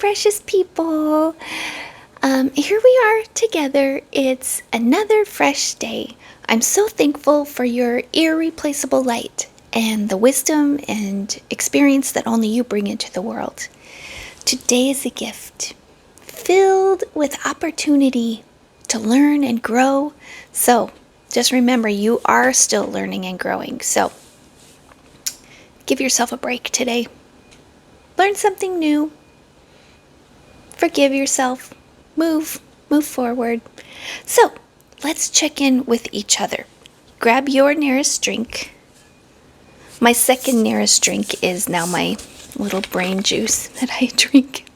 precious people. Here we are together. It's another fresh day. I'm so thankful for your irreplaceable light and the wisdom and experience that only you bring into the world. Today is a gift filled with opportunity to learn and grow. So just remember, you are still learning and growing. So give yourself a break today. Learn something new. Forgive yourself. Move forward. So let's check in with each other. Grab your nearest drink. My second nearest drink is now my little brain juice that I drink.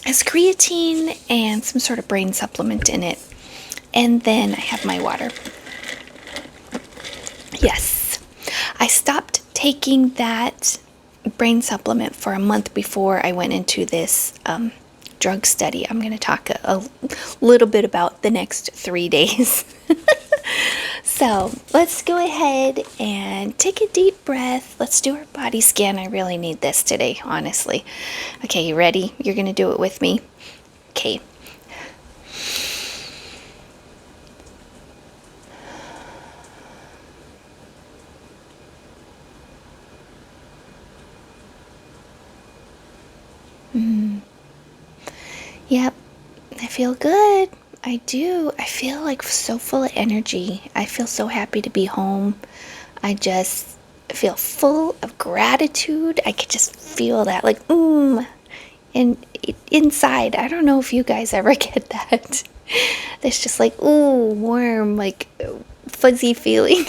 It's creatine and some sort of brain supplement in it. And then I have my water. Yes, I stopped taking that brain supplement for a month before I went into this drug study. I'm going to talk a little bit about the next 3 days. So let's go ahead and take a deep breath. Let's do our body scan. I really need this today, honestly. Okay, you ready? You're going to do it with me? Okay. Yep, I feel good. I do. I feel like so full of energy. I feel so happy to be home. I just feel full of gratitude. I could just feel that, like, and inside. I don't know if you guys ever get that. There's just like, warm, like, fuzzy feeling.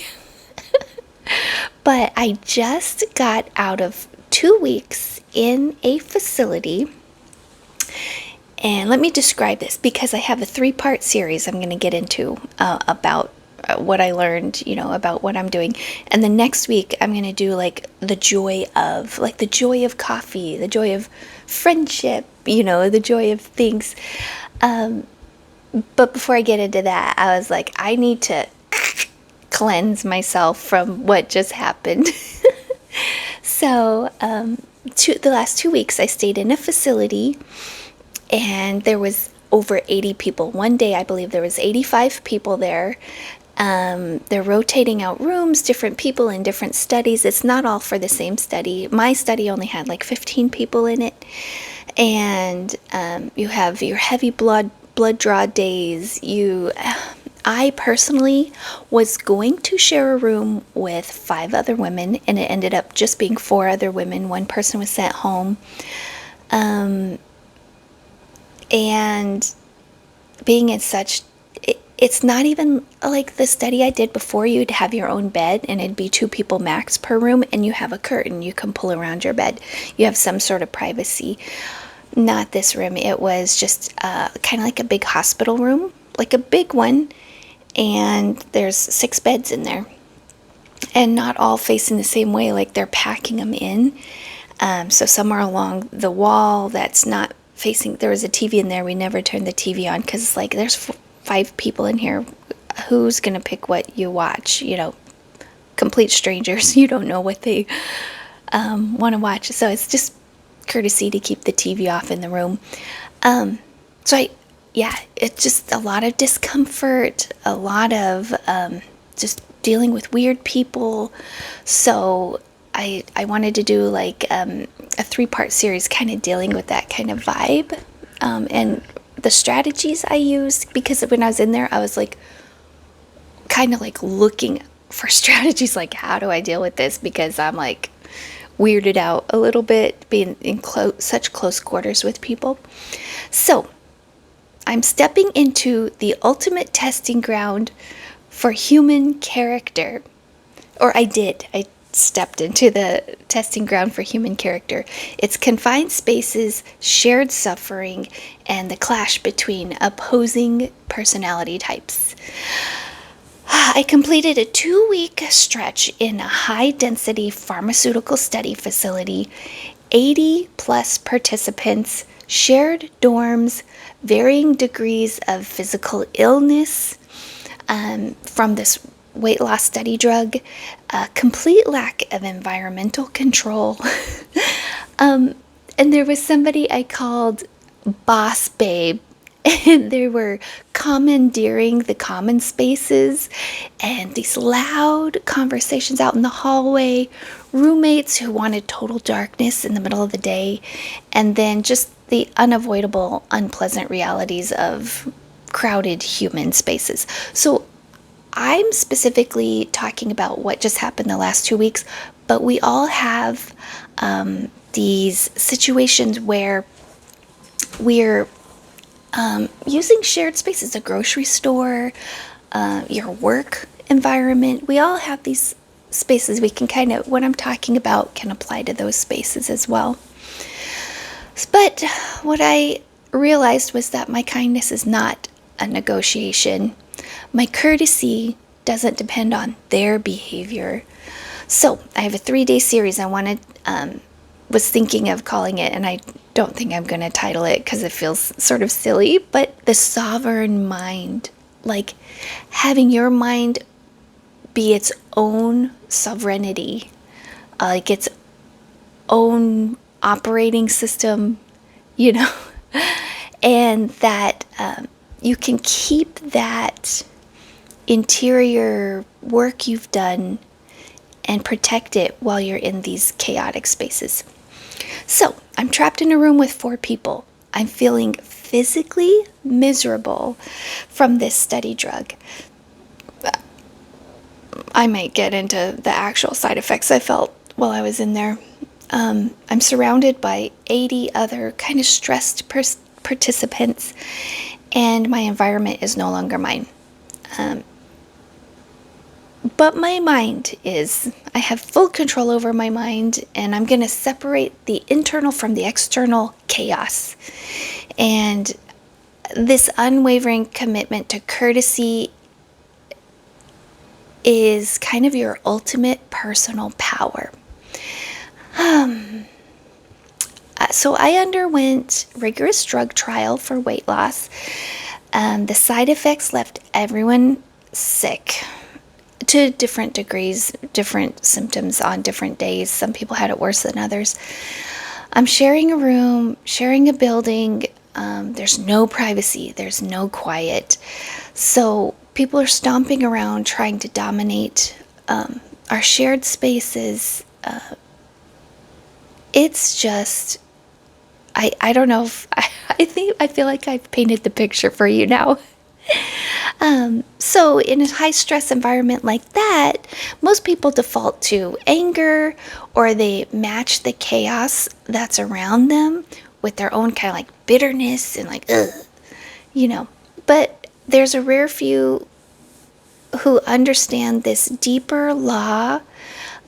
But I just got out of 2 weeks in a facility. And let me describe this because I have a 3-part series I'm going to get into about what I learned, about what I'm doing. And the next week I'm going to do the joy of coffee, the joy of friendship, the joy of things. But before I get into that, I was like, I need to cleanse myself from what just happened. So the last 2 weeks I stayed in a facility. And there was over 80 people. One day, I believe there was 85 people there. They're rotating out rooms, different people in different studies. It's not all for the same study. My study only had 15 people in it. And you have your heavy blood draw days. I personally was going to share a room with 5 other women, and it ended up just being 4 other women. One person was sent home. And being in it's not even like the study I did before. You'd have your own bed and it'd be 2 people max per room, and you have a curtain you can pull around your bed. You have some sort of privacy. Not this room. It was just kind of like a big hospital room, like a big one, and there's 6 beds in there, and not all facing the same way, like they're packing them in. So some are along the wall that's not facing. There was a TV in there. We never turned the TV on because it's like there's 5 people in here. Who's gonna pick what you watch? Complete strangers. You don't know what they want to watch. So it's just courtesy to keep the TV off in the room. It's just a lot of discomfort, a lot of just dealing with weird people. So I wanted to do a 3-part series kind of dealing with that kind of vibe, and the strategies I used, because when I was in there I was kind of looking for strategies, how do I deal with this, because I'm weirded out a little bit being in such close quarters with people. So I'm stepping into the ultimate testing ground for human character, or I stepped into the testing ground for human character. It's confined spaces, shared suffering, and the clash between opposing personality types. I completed a 2-week stretch in a high-density pharmaceutical study facility, 80 plus participants, shared dorms, varying degrees of physical illness, from this weight loss study drug, a complete lack of environmental control. And there was somebody I called Boss Babe, and they were commandeering the common spaces and these loud conversations out in the hallway, roommates who wanted total darkness in the middle of the day, and then just the unavoidable, unpleasant realities of crowded human spaces. So I'm specifically talking about what just happened the last 2 weeks, but we all have these situations where we're using shared spaces, a grocery store, your work environment. We all have these spaces we can kind of, what I'm talking about can apply to those spaces as well. But what I realized was that my kindness is not a negotiation. My courtesy doesn't depend on their behavior. So I have a 3-day series I was thinking of calling it, and I don't think I'm going to title it because it feels sort of silly, but the sovereign mind, like having your mind be its own sovereignty, like its own operating system, you know, and that you can keep that interior work you've done and protect it while you're in these chaotic spaces. So I'm trapped in a room with 4 people. I'm feeling physically miserable from this study drug. I might get into the actual side effects I felt while I was in there. I'm surrounded by 80 other kind of stressed participants, and my environment is no longer mine. But my mind is. I have full control over my mind, and I'm going to separate the internal from the external chaos. And this unwavering commitment to courtesy is kind of your ultimate personal power. So I underwent rigorous drug trial for weight loss. The side effects left everyone sick to different degrees, different symptoms on different days. Some people had it worse than others. I'm sharing a room, sharing a building. There's no privacy. There's no quiet. So people are stomping around trying to dominate our shared spaces. It's just, I don't know if, I feel like I've painted the picture for you now. So in a high stress environment like that, most people default to anger, or they match the chaos that's around them with their own kind of like bitterness and like, ugh, you know. But there's a rare few who understand this deeper law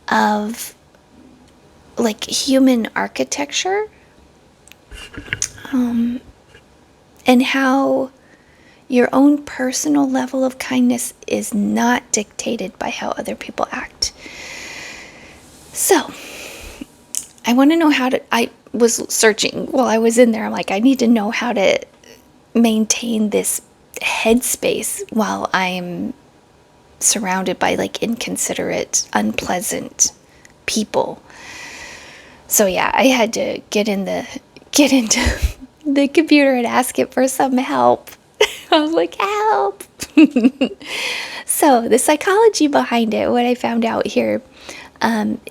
of like human architecture, and how your own personal level of kindness is not dictated by how other people act. So, I want to know I was searching while I was in there. I'm like, I need to know how to maintain this headspace while I'm surrounded by like inconsiderate, unpleasant people. So yeah, I had to get into the computer and ask it for some help. I was like, help. So the psychology behind it, what I found out here,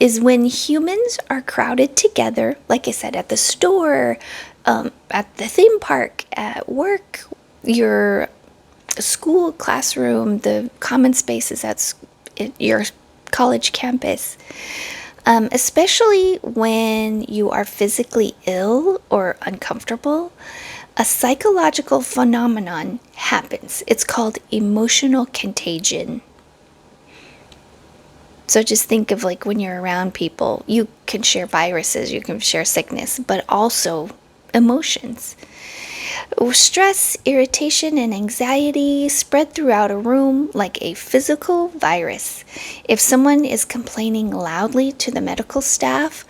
is when humans are crowded together, like I said, at the store, at the theme park, at work, your school classroom, the common spaces at your college campus, especially when you are physically ill or uncomfortable, a psychological phenomenon happens. It's called emotional contagion. So just think of like when you're around people, you can share viruses, you can share sickness, but also emotions. Stress, irritation, and anxiety spread throughout a room like a physical virus. If someone is complaining loudly to the medical staff,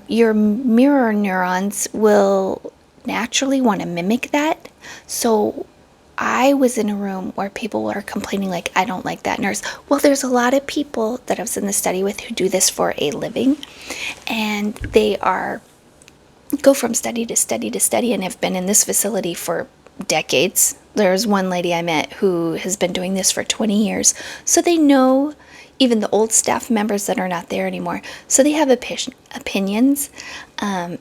your mirror neurons will naturally want to mimic that. So I was in a room where people were complaining, like, I don't like that nurse. Well, there's a lot of people that I was in the study with who do this for a living, and they go from study to study to study and have been in this facility for decades. There's one lady I met who has been doing this for 20 years. So they know even the old staff members that are not there anymore. So they have opinions, and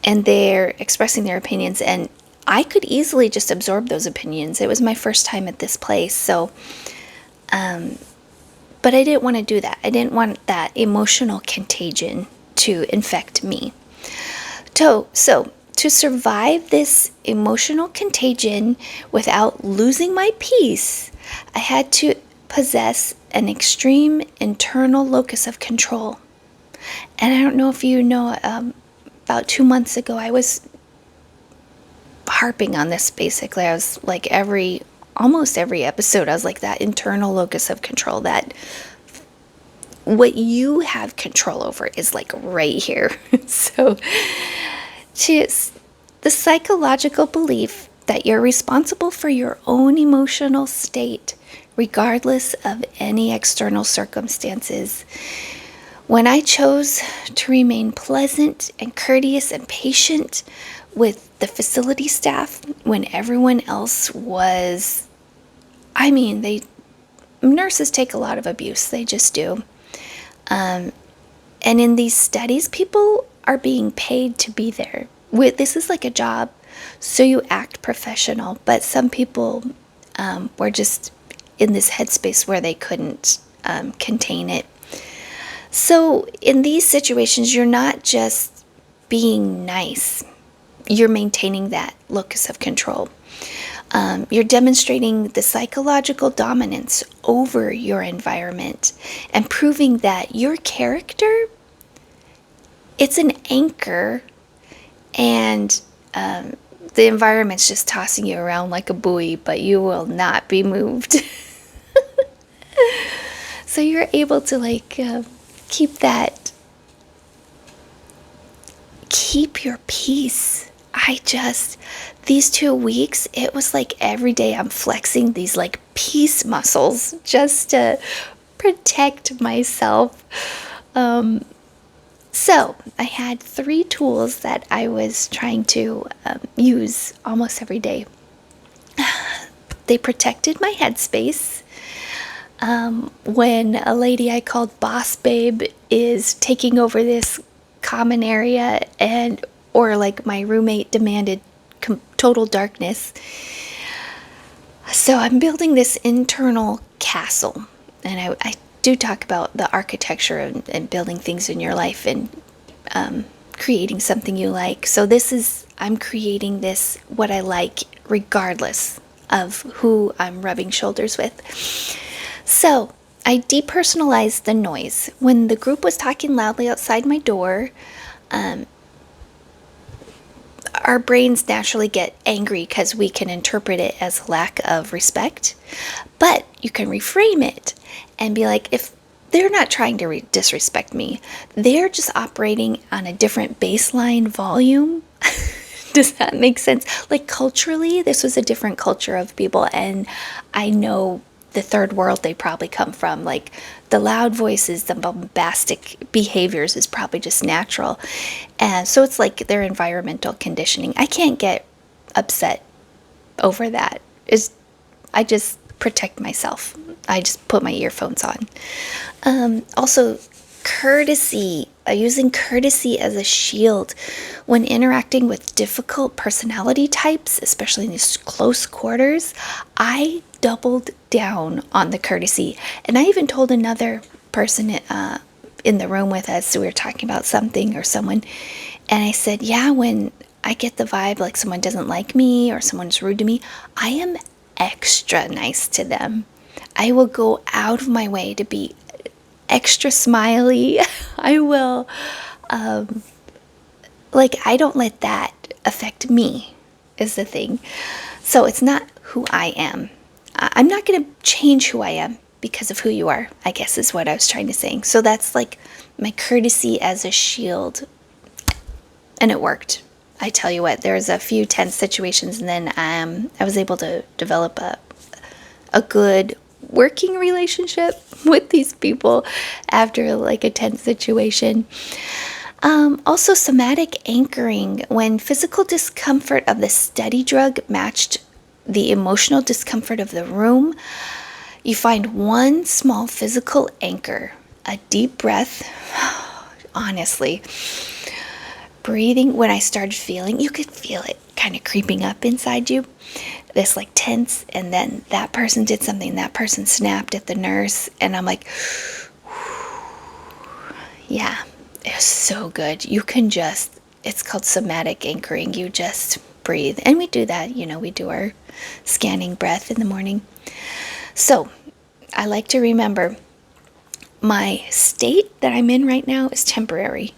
they're expressing their opinions. And I could easily just absorb those opinions. It was my first time at this place. So, but I didn't want to do that. I didn't want that emotional contagion to infect me. So to survive this emotional contagion without losing my peace, I had to possess an extreme internal locus of control. And I don't know if you know, about 2 months ago, I was harping on this basically. I was like almost every episode, I was like that internal locus of control, that what you have control over is like right here. So the psychological belief that you're responsible for your own emotional state, regardless of any external circumstances. When I chose to remain pleasant and courteous and patient with the facility staff, when everyone else was, nurses take a lot of abuse, they just do. And in these studies, people are being paid to be there. This is like a job, so you act professional. But some people were just in this headspace where they couldn't contain it. So in these situations, you're not just being nice. You're maintaining that locus of control. You're demonstrating the psychological dominance over your environment and proving that your character, it's an anchor, and the environment's just tossing you around like a buoy, but you will not be moved. So you're able to keep your peace. These 2 weeks, it was like every day I'm flexing these like peace muscles just to protect myself. So I had 3 tools that I was trying to use almost every day. They protected my headspace. When a lady I called Boss Babe is taking over this common area, or like my roommate demanded total darkness. So I'm building this internal castle, and I do talk about the architecture and building things in your life and creating something you like. So I'm creating this, what I like, regardless of who I'm rubbing shoulders with. So I depersonalized the noise. When the group was talking loudly outside my door, our brains naturally get angry because we can interpret it as a lack of respect. But you can reframe it and be like, if they're not trying to disrespect me, they're just operating on a different baseline volume. Does that make sense? Like culturally, this was a different culture of people, and I know the third world they probably come from. Like the loud voices, the bombastic behaviors is probably just natural. And so it's like their environmental conditioning. I can't get upset over that. I just protect myself. I just put my earphones on. Also, courtesy. Using courtesy as a shield when interacting with difficult personality types, especially in these close quarters. I doubled down on the courtesy, and I even told another person in the room with us, so we were talking about something or someone, and I said, yeah, when I get the vibe like someone doesn't like me or someone's rude to me, I am extra nice to them. I will go out of my way to be extra smiley. I will, I don't let that affect me, is the thing. So it's not who I am. I'm not going to change who I am because of who you are, I guess is what I was trying to say. So that's like my courtesy as a shield. And it worked. I tell you what, there's a few tense situations, and then I was able to develop a good working relationship with these people after like a tense situation. Also, somatic anchoring, when physical discomfort of the study drug matched the emotional discomfort of the room, you find one small physical anchor, a deep breath. Honestly, breathing, when I started feeling, you could feel it kind of creeping up inside you, this like tense, and then that person did something, that person snapped at the nurse, and I'm like, yeah, it was so good. You can just, it's called somatic anchoring. You just breathe. And we do that, we do our scanning breath in the morning. So I like to remember my state that I'm in right now is temporary,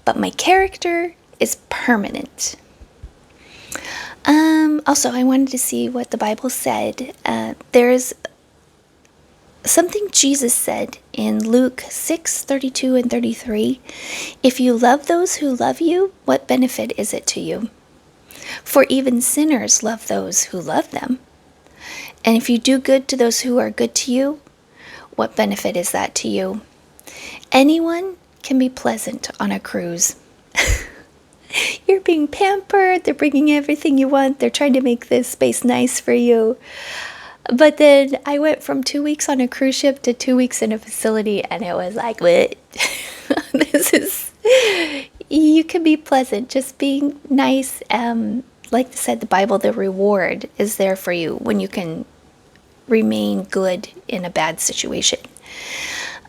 but my character is permanent. Also, I wanted to see what the Bible said. There's something Jesus said in Luke 6:32 and 33. If you love those who love you, what benefit is it to you? For even sinners love those who love them. And if you do good to those who are good to you, what benefit is that to you? Anyone can be pleasant on a cruise. You're being pampered, they're bringing everything you want, they're trying to make this space nice for you. But then I went from 2 weeks on a cruise ship to 2 weeks in a facility, and it was like, what? You can be pleasant, just being nice. Like I said, the Bible, the reward is there for you when you can remain good in a bad situation.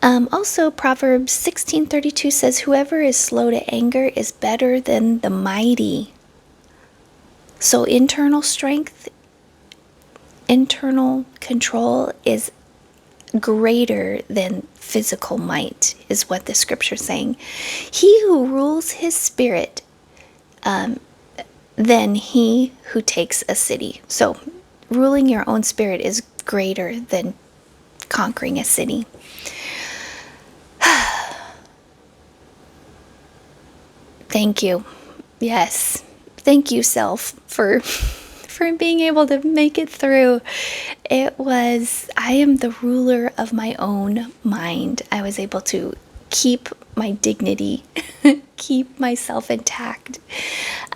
Also, Proverbs 16:32 says, whoever is slow to anger is better than the mighty. So internal strength, internal control is greater than physical might, is what the scripture is saying. He who rules his spirit, than he who takes a city. So ruling your own spirit is greater than conquering a city. Thank you. Yes. Thank you, self, for being able to make it through. I am the ruler of my own mind. I was able to keep my dignity, keep myself intact.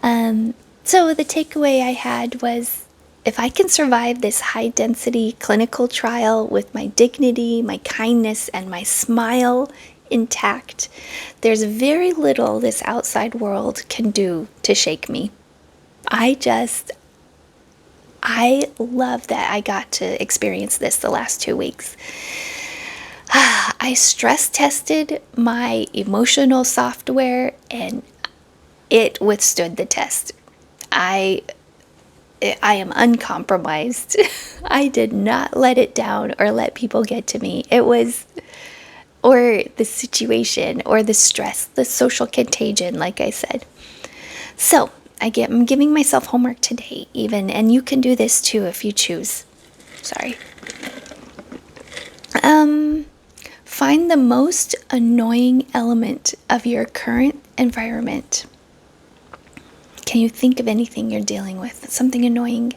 So the takeaway I had was, if I can survive this high density clinical trial with my dignity, my kindness, and my smile intact, there's very little this outside world can do to shake me. I love that I got to experience this the last 2 weeks. I stress tested my emotional software, and it withstood the test. I am uncompromised. I did not let it down or let people get to me. Or the situation, or the stress, the social contagion, like I said. So, I'm giving myself homework today, even, and you can do this too if you choose. Sorry. Find the most annoying element of your current environment. Can you think of anything you're dealing with? Something annoying.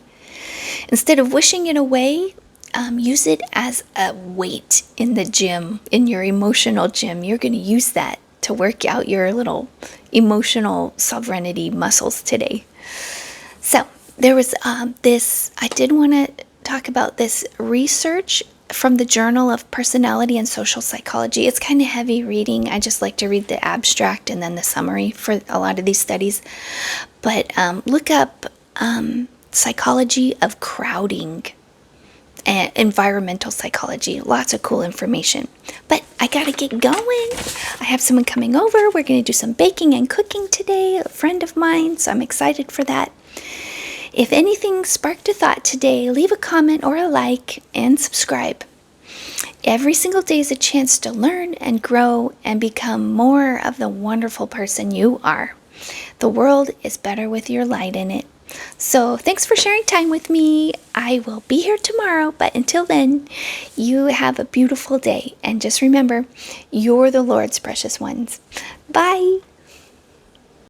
Instead of wishing it away, use it as a weight in the gym, in your emotional gym. You're going to use that to work out your little emotional sovereignty muscles today. So there was I did want to talk about this research from the Journal of Personality and Social Psychology. It's kind of heavy reading. I just like to read the abstract and then the summary for a lot of these studies. But look up psychology of crowding and environmental psychology. Lots of cool information. But I gotta get going. I have someone coming over. We're gonna do some baking and cooking today, a friend of mine, so I'm excited for that. If anything sparked a thought today, leave a comment or a like and subscribe. Every single day is a chance to learn and grow and become more of the wonderful person you are. The world is better with your light in it. So thanks for sharing time with me. I will be here tomorrow, but until then, you have a beautiful day. And just remember, you're the Lord's precious ones. Bye.